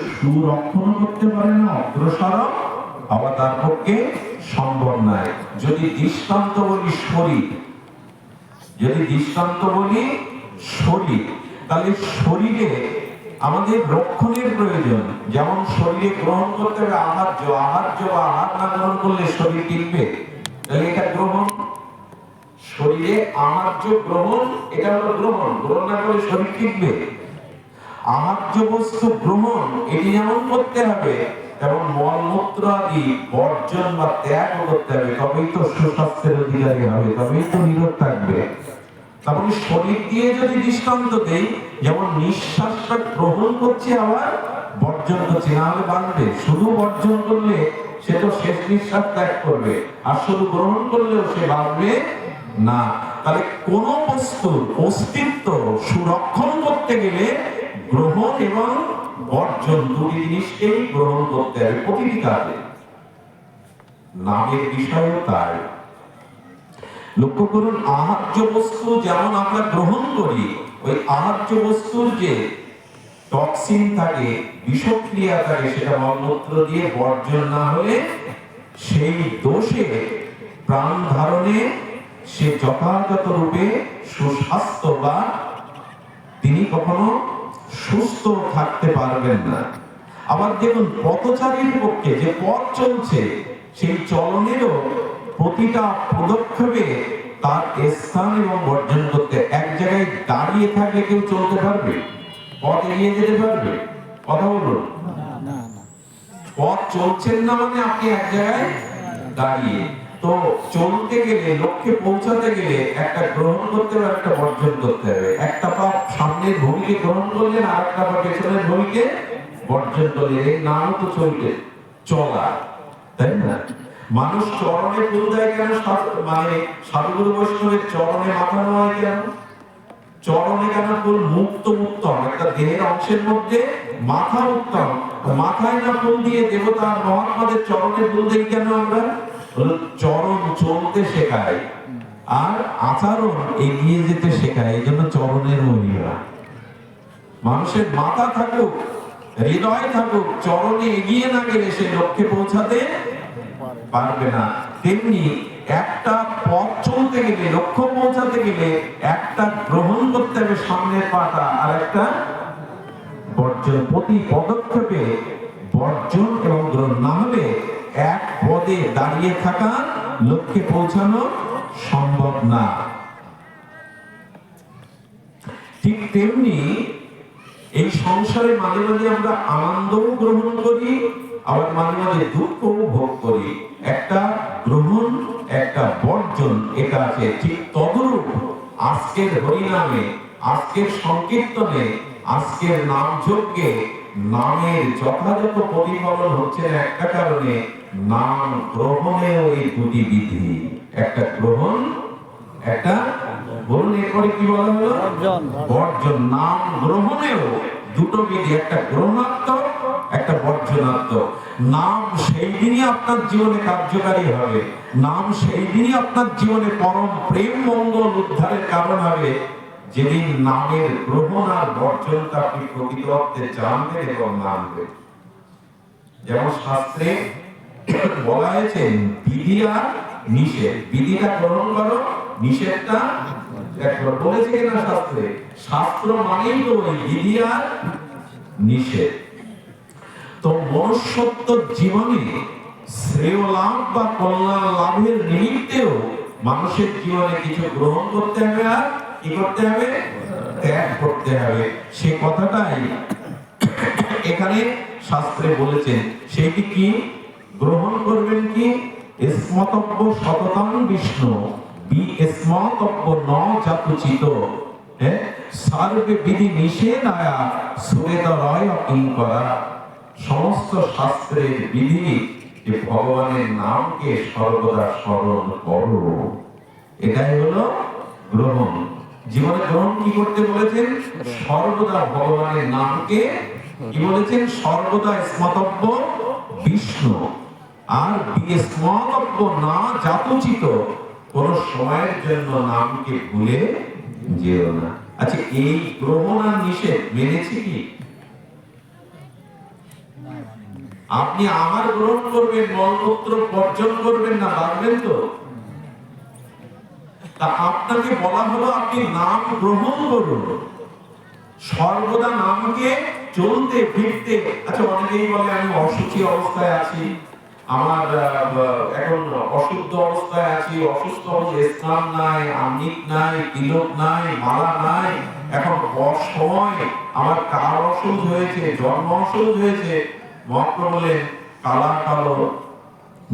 সুরক্ষণ করতে পারে না, অগ্রসর হওয়া তার পক্ষে সম্ভব নয়। যদি দৃষ্টান্ত বলি শরীর, তাহলে শরীরে আমাদের রক্ষণের প্রয়োজন। যেমন শরীরে গ্রহণ করতে হবে আহার্য বা আহার না গ্রহণ করলে শরীর টিকবে, তাহলে এটা গ্রহণ। শরীরে আহার্য গ্রহণ, এটা হলো গ্রহণ না করলে শরীর টিকবে। আহার্য বস্তু গ্রহণ এটি যেমন করতে হবে, তেমন মলমূত্র আদি বর্জন বা ত্যাগ করতে হবে, তবেই তো সুস্বাস্থ্যের অধিকারী হবে, তবেই তো নিরোগ থাকবে। তারপরে শরীর দিয়ে যদি দৃষ্টান্ত দেই, যেমন নিঃশ্বাসটা গ্রহণ করছে আবার বর্জন করছে, না হলে বাঁচবে। শুধু বর্জন করলে সে তো শেষ নিঃশ্বাস ত্যাগ করবে, আর শুধু গ্রহণ করলেও সে বাঁচবে না। তাহলে কোন বস্তুর অস্তিত্ব সুরক্ষণ করতে গেলে গ্রহণ এবং বর্জন দুটি জিনিসকেই গ্রহণ করতে হবে প্রতিটি কাজে। নামের বিষয়ও তাই। লক্ষ্য করুন, আহার্য বস্তু যেমন আমরা গ্রহণ করি, ওই আহার্য বস্তুর যে টক্সিন থাকে, বিষক্রিয়া থাকে, সেটা মলমূত্র দিয়ে বর্জন না হলে সেই দোষে প্রাণ ধারণে সে যথাযথ রূপে সুস্বাস্থ্য বা তিনি কখনো সুস্থ থাকতে পারবেন না। আবার দেখুন, পথচারীর পক্ষে যে পথ চলছে, সেই চলনেরও প্রতিটা পদক্ষেপে তার স্থান এবং বর্জন করতে। এক জায়গায় দাঁড়িয়ে থাকলে কেউ চলতে পারবে? পথ এগিয়ে যেতে পারবে? কথা বলুন। পথ চলছেন না মানে আপনি এক জায়গায় দাঁড়িয়ে। তো চলতে গেলে, লক্ষ্যে পৌঁছাতে গেলে একটা গ্রহণ করতে হবে, একটা বর্জন করতে হবে। একটা পা সামনের ভূমিকে গ্রহণ করলেন, আর একটা পা পেছনের ভূমিকে বর্জন করলেন। এই নাম তো চলা, তাই না? মানুষ চরণে ফুল দেয় কেন? মানে সাধুগুরু বৈষ্ণবের চরণে মাথা নেওয়া কেন? চরণে কেন ফুল? মুক্ত উত্তম, একটা দেহের অংশের মধ্যে মাথা উত্তম। মাথায় না ফুল দিয়ে দেবতার মহাত্মাদের চরণে ফুল দেই কেন আমরা? চরণ চলতে শেখায় আর আচরণ এগিয়ে যেতে শেখায়, এই জন্য চরণের মহিমা। মানুষের মাথা থাকুক, হৃদয় থাকুক, চরণে এগিয়ে না গেলে সে লক্ষ্যে পৌঁছাতে পারবে না। তেমনি একটা পথ চলতে গেলে, লক্ষ্য পৌঁছাতে গেলে একটা গ্রহণ করতে হবে সামনের পাটা, আর একটা বর্জন। প্রতি পদক্ষেপে বর্জন এবং গ্রহণ না হলে এক পদে দাঁড়িয়ে থাকা, লক্ষ্যে পৌঁছানো সম্ভব না। ঠিক তেমনি এই সংসারে মাঝে মাঝে আমরা আনন্দও গ্রহণ করি, আবার মাঝে মাঝে দুঃখও ভোগ করি। একটা গ্রহণ, একটা বর্জন, এটা আছে। ঠিক তদরূপ আজকের হরিনামে, আজকের সংকীর্তনে, আজকের নাম যজ্ঞে নামের যথাযথ প্রতিফলন হচ্ছে একটা কারণে, নাম গ্রহণেও এই দুটি বিধি, একটা গ্রহণ, একটা বলুন এরপরে কি বলা হলো? বর্জন। নাম গ্রহণেও দুটো বিধি, একটা গ্রহণাত্মক, একটা বর্জনাত্মক। নাম সেই দিনই আপনার জীবনে কার্যকারী হবে, নাম সেই দিনই আপনার জীবনে পরম প্রেম মঙ্গল উদ্ধারের কারণ হবে, যেদিন নামের গ্রহণ আর বর্জনটা আপনি প্রকৃত অর্থে জানবেন এবং মানবেন। যেমন শাস্ত্রে বলা হয়েছে বিধি আর নিষেধ। বিধিটা গ্রহণ করো, নিষেধটা দেখো। বলেছে কিনা শাস্ত্রে? শাস্ত্র মানেই তো ওই বিধি আর নিষেধ। তো মনুষ্যত্ব জীবনে শ্রেয় লাভ বা কল্যাণ লাভের নিমিত্তেও মানুষের জীবনে কিছু গ্রহণ করতে হবে আর কি করতে হবে? ত্যাগ করতে হবে। সে কথাটাই এখানে শাস্ত্রে বলেছেন। সেইটি কি? গ্রহণ করবেন কি? স্মতব্য সততং বিষ্ণু স্মতব্য ন জাতুচিত সর্বে বিধি নিষেধায়া সুবেদরয় কিঙ্করা। সমস্ত শাস্ত্রের বিধি যে ভগবানের নামকে সর্বদা স্মরণ করো, এটাই হলো গ্রহণ। জীবনে গ্রহণ কি করতে বলেছেন? সর্বদা ভগবানের নামকে কি বলেছেন? সর্বদা স্মতব্য বিষ্ণু। আর স্মতব্য না জাতুচিত, কোন সময়ের জন্য নামকে ভুলে যেও না। আচ্ছা, এই গ্রহণ আর নিষেধ মেনেছি কি? আপনি আমার গ্রহণ করবেন, মলমূত্র বর্জন করবেন না, পারবেন তো? তা আপনাকে বলা হলো আপনি নাম গ্রহণ করুন, সর্বদা নামকে চলতে ফিরতে। আচ্ছা, অনেকেই বলে আমি অসুচি অবস্থায় আছি, আমার এখন অশুদ্ধ অবস্থায় আছি, অসুস্থ অবস্থায়, স্নান নাই, আমনিক নাই, তিলক নাই, মালা নাই, এখন সময়, আমার কার অসুখ হয়েছে, জন্ম অসুখ হয়েছে। মহাপ্রভু বলেন কালা কালো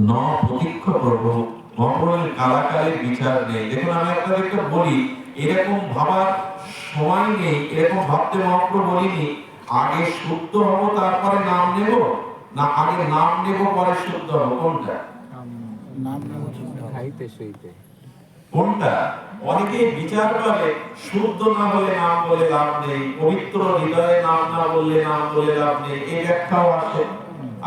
ন প্রতীক্ষ প্রভু, মহাপ্রভু বলেন কালাকালের বিচার নেই। দেখুন, আমি আপনাদেরকে বলি, এরকম ভাবার সময় নেই, এরকম ভাবতে মহাপ্রভু বলিনি আগে শুদ্ধ হব তারপরে নাম নেব, না আগে নাম নেব পরে শুদ্ধ হব, কোনটা? কোনটা? অনেকে বিচার করে শুদ্ধ না হলে নাম বলে লাভ নেই, পবিত্র হৃদয়ে নাম না বললে নাম বলে লাভ নেই, এই ব্যাখ্যাও আছে।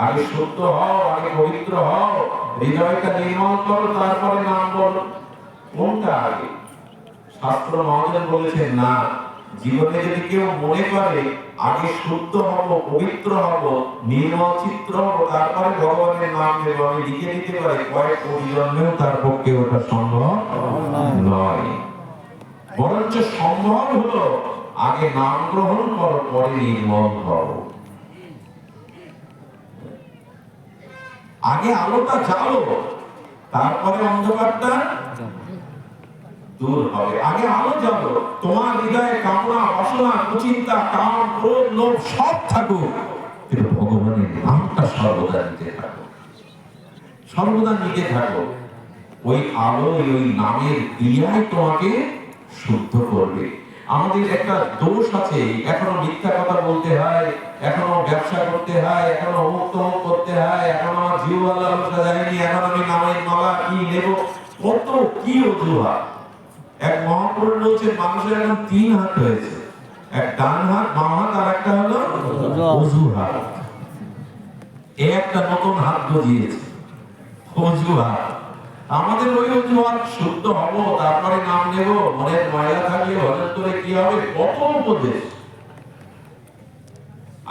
আগে শুদ্ধ হও, আগে পবিত্র হও, হৃদয়টা নির্মল করো, তারপরে নাম বলো। কোনটা আগে? শাস্ত্র মহাজন বলেছেন না, জীবনে যদি কেউ মনে করে আগে শুদ্ধ হব, পবিত্র হব, নির্মল চিত্র হব, তারপরে ভগবানের নাম নেব, আমি লিখে দিতে পারি কয়েক কোটি জন্মেও তার পক্ষে ওটা সম্ভব নয়। বরঞ্চ সম্ভব হলো আগে নাম গ্রহণ করো, পরে নির্মল হও। আগে আলোটা জ্বালো, তারপরে অন্ধকারটা দূর হবে। আগে আলো জ্বালো, তোমার হৃদয়ে কামনা, বাসনা, কুচিন্তা, কাম, ক্রোধ, লোভ সব থাকুক, কিন্তু ভগবানের নামটা সর্বদা নিতে থাকো, সর্বদা নিতে থাকো। ওই আলো, ওই নামের ক্রিয়াই তোমাকে শুদ্ধ করবে। আমাদের একটা দোষ আছে, এখনো মিথ্যা কথা বলতে হয়, এখনো ব্যবসা করতে হয়, এখনো অমুক তমুক করতে হয়, এখনো আমার জিহ্বা আলোচনা যায়নি, এখন আমি নামের মালা কি নেব, কত কি অজুহাত। এক মহাপুরুষ বলছেন মানুষের এখন 3 হাত হয়েছে, এক ডান হাত, বাম হাত, আর একটা হলো অজুহাত। একটা নতুন হাত গজিয়েছে, অজুহাত। আমাদের ওই অজুহাত শুদ্ধ হব তারপরে নাম নেব, মনের ময়লা থাকলে ভজন করে কি হবে, কত উপদেশ।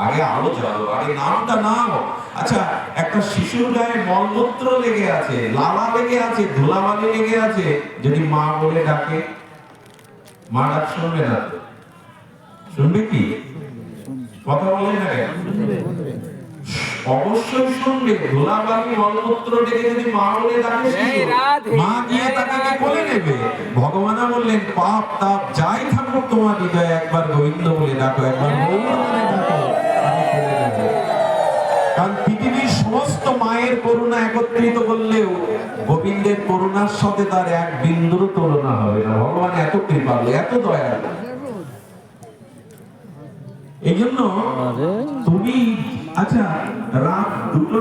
আগে আলো জ্বালো, আগে নামটা নাও। আচ্ছা, একটা শিশুর গায়ে মলমূত্র লেগে আছে, লালা লেগে আছে, ধুলাবালি লেগে আছে, যদি মা বলে ডাকে, মা ডাক শুনবে না তো? শুনবে কি? কথা বলে না কেন? অবশ্যই শুনবে। ধুলাবালি মলমূত্র লেগে যদি মা বলে ডাকে, মা গিয়ে তাকে বলে নেবে। ভগবান বললেন পাপ তাপ যাই থাকুক তোমার হৃদয়ে, একবার গোবিন্দ বলে ডাকো, একবার গৌর বলে ডাকো, কারণ পৃথিবীর সমস্ত মায়ের করুণা একত্রিত করলেও গোবিন্দের করুণার সাথে তার এক বিন্দুর তুলনা হবে না। ভগবান এত কৃপালু, এত দয়ালু। এই জন্য তুমি, আচ্ছা, রাত 2টো